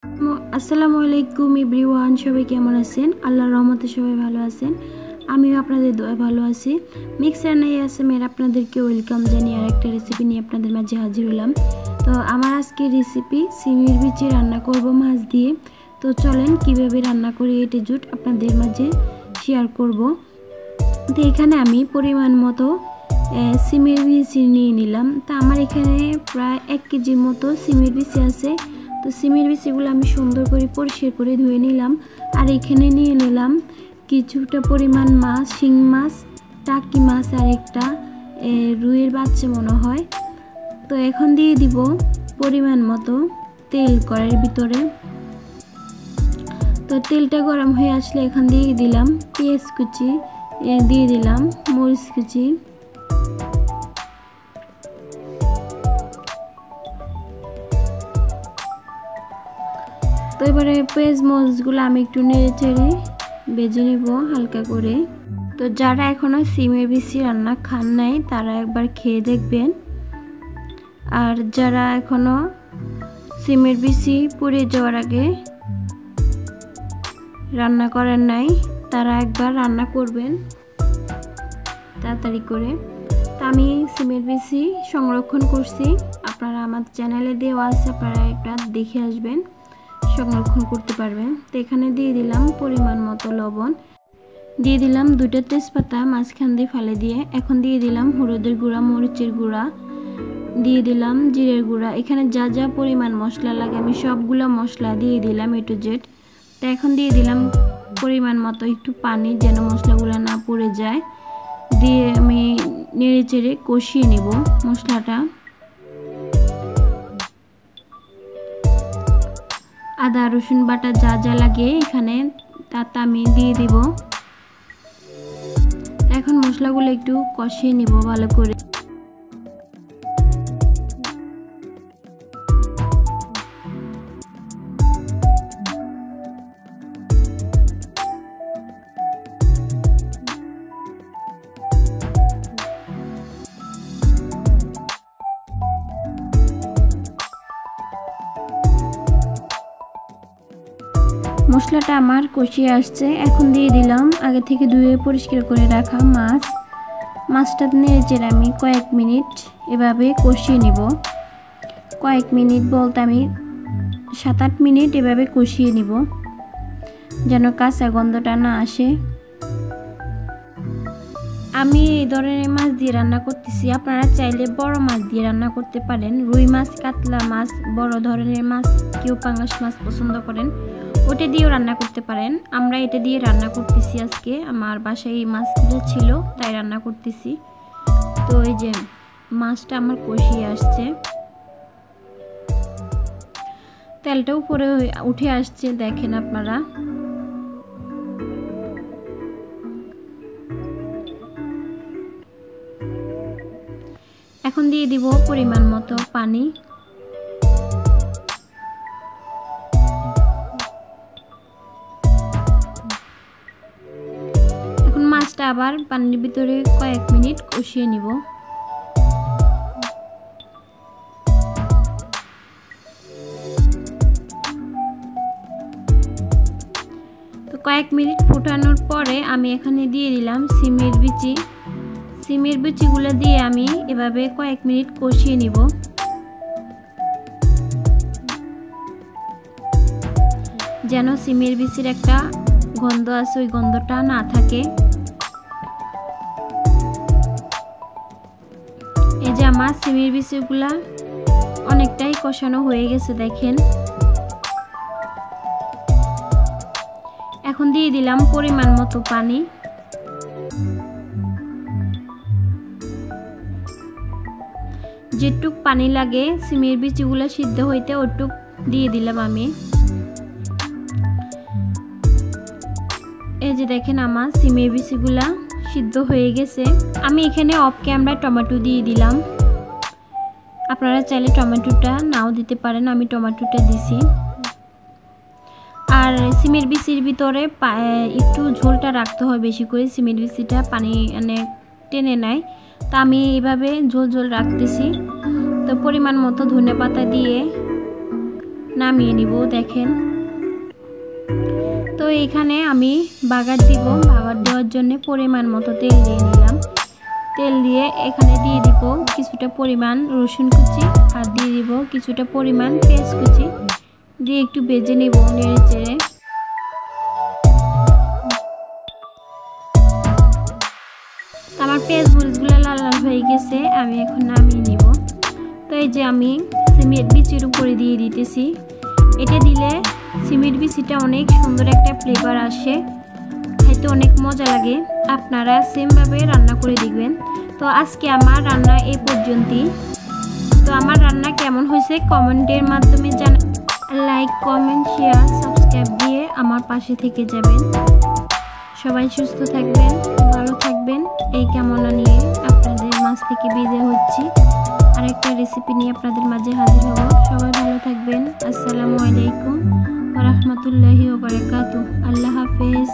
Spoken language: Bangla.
আসসালামু আলাইকুম এভরিওয়ান, সবাই কেমন আছেন? আল্লাহর রহমতে সবাই ভালো আছেন। আমিও আপনাদের দোয়া ভালো আছি। মিক্স রান্নায় আসামের আপনাদেরকে ওয়েলকাম জানিয়ে আরেকটা রেসিপি নিয়ে আপনাদের মাঝে হাজির হলাম। তো আমার আজকে রেসিপি সিমের বিচি রান্না করব মাছ দিয়ে। তো চলেন কিভাবে রান্না করি এটি জুট আপনাদের মাঝে শেয়ার করব। তো এখানে আমি পরিমাণ মতো সিমের বিচি নিয়ে নিলাম। তো আমার এখানে প্রায় 1 কেজির মতো সিমের বিচি আছে। তো সিমের বিচিগুলো আমি সুন্দর করে পরিষ্কার করে ধুয়ে নিলাম। আর এখানে নিয়ে নিলাম কিছুটা পরিমাণ মাছ, শিং মাছ, টাকি মাছ আর একটা রুইয়ের বাচ্চা মনে হয়। তো এখন দিয়ে দিব পরিমাণ মতো তেল কড়াইয়ের ভিতরে। তো তেলটা গরম হয়ে আসলে এখন দিয়ে দিলাম পেঁয়াজ কুচি, দিয়ে দিলাম মরিচ কুচি, তো এবারে পেঁয়াজ মরিচগুলো আমি একটু নেড়ে চেড়ে ভেজে নেব হালকা করে। তো যারা এখনো সিমের বিচি রান্না খান নাই তারা একবার খেয়ে দেখবেন। আর যারা এখনো সিমের বিচি পুড়ে যাওয়ার আগে রান্না করেন নাই তারা একবার রান্না করবেন তাড়াতাড়ি করে। তা আমি সিমের বিচি সংরক্ষণ করছি, আপনারা আমার চ্যানেলে দেওয়া আছে, আপনারা একটা দেখে আসবেন, সংরক্ষণ করতে পারবেন। তো এখানে দিয়ে দিলাম পরিমাণ মতো লবণ, দিয়ে দিলাম 2টা তেজপাতা মাঝখান দিয়ে ফেলে দিয়ে। এখন দিয়ে দিলাম হলুদের গুঁড়া, মরিচের গুঁড়া, দিয়ে দিলাম জিরের গুঁড়া। এখানে যা যা পরিমাণ মশলা লাগে আমি সবগুলো মশলা দিয়ে দিলাম A to Z। তো এখন দিয়ে দিলাম পরিমাণ মতো একটু পানি, যেন মশলাগুলো না পুড়ে যায়। দিয়ে আমি নেড়ে চেড়ে কষিয়ে নেব মশলাটা। আদা রসুন বাটা যা যা লাগে এখানে তা আমি দিয়ে দিব। এখন মশলাগুলো একটু কষিয়ে নিব ভালো করে। মশলাটা আমার কষিয়ে আসছে। এখন দিয়ে দিলাম আগে থেকে ধুয়ে পরিষ্কার করে রাখা মাছ। মাছটা নেড়ে চেড়ে আমি কয়েক মিনিট এভাবে কষিয়ে নেব। কয়েক মিনিট বলতে আমি 7-8 মিনিট এভাবে কষিয়ে নিব, যেন কাঁচা গন্ধটা না আসে। আমি এই ধরনের মাছ দিয়ে রান্না করতেছি, আপনারা চাইলে বড় মাছ দিয়ে রান্না করতে পারেন। রুই মাছ, কাতলা মাছ, বড় ধরনের মাছ, কেউ পাঙ্গাস মাছ পছন্দ করেন ওটা দিয়েও রান্না করতে পারেন। আমরা এটা দিয়ে রান্না করতেছি আজকে, আমার বাসায় এই মাছগুলো ছিল তাই রান্না করতেছি। তো এই যে মাছটা আমার কষিয়ে আসছে, তেলটা উপরে উঠে আসছে, দেখেন আপনারা। এখন দিয়ে দিব পরিমাণ মতো পানি। এখন মাছটা আবার পানির ভিতরে কয়েক মিনিট কষিয়ে নিব। তো কয়েক মিনিট ফুটানোর পরে আমি এখানে দিয়ে দিলাম সিমের বিচি। সিমের বিচিগুলো দিয়ে আমি এভাবে কয়েক মিনিট কষিয়ে নিব, যেন সিমের বিচির একটা গন্ধ আছে ওই গন্ধটা না থাকে। এই যে আমার সিমের বিচিগুলা অনেকটাই কষানো হয়ে গেছে দেখেন। এখন দিয়ে দিলাম পরিমাণ মতো পানি। যেটুক পানি লাগে সিমের বিচিগুলো সিদ্ধ হইতে ওটুক দিয়ে দিলাম আমি। এই যে দেখেন আমার সিমের বিচিগুলা সিদ্ধ হয়ে গেছে। আমি এখানে অফ ক্যামেরায় টমেটো দিয়ে দিলাম, আপনারা চাইলে টমেটোটা নাও দিতে পারেন, আমি টমেটোটা দিছি। আর সিমের বিচির ভিতরে একটু ঝোলটা রাখতে হয় বেশি করে, সিমের বিচিটা পানি টেনে নেয়। তা আমি এইভাবে ঝোল ঝোল রাখতেছি। তো পরিমাণ মতো ধনেপাতা দিয়ে নামিয়ে নিব। দেখেন, তো এখানে আমি বাগার দিব। বাগার দেওয়ার জন্য পরিমাণ মতো তেল দিয়ে নিলাম। তেল দিয়ে এখানে দিয়ে দিব কিছুটা পরিমাণ রসুন কুচি, আর দিয়ে দিব কিছুটা পরিমাণ পেঁয়াজ কুচি, দিয়ে একটু ভেজে নেব নেড়ে চেড়ে। আমার পেঁয়াজ মরিচগুলো লাল লাল হয়ে গেছে, আমি এখন নামিয়ে নিব। তো এই যে আমি সিমের বিচির উপরে দিয়ে দিতেছি। এটা দিলে সিমের বিচিটা অনেক সুন্দর একটা ফ্লেভার আসে, খাইতে অনেক মজা লাগে। আপনারা সেমভাবে রান্না করে দেখবেন। তো আজকে আমার রান্না এই পর্যন্তই। তো আমার রান্না কেমন হয়েছে কমেন্টের মাধ্যমে জানান। লাইক, কমেন্ট, শেয়ার, সাবস্ক্রাইব দিয়ে আমার পাশে থেকে যাবেন। সবাই সুস্থ থাকবেন, ভালো থাকবেন, এই কামনা নিয়ে আপনাদের মাঝ থেকে বিদায় হচ্ছি। আরেকটা রেসিপি নিয়ে আপনাদের মাঝে হাজির হব। সবাই ভালো থাকবেন। আসসালামু আলাইকুম ওয়া রাহমাতুল্লাহি ওয়া বারাকাতুহু। আল্লাহ হাফেজ।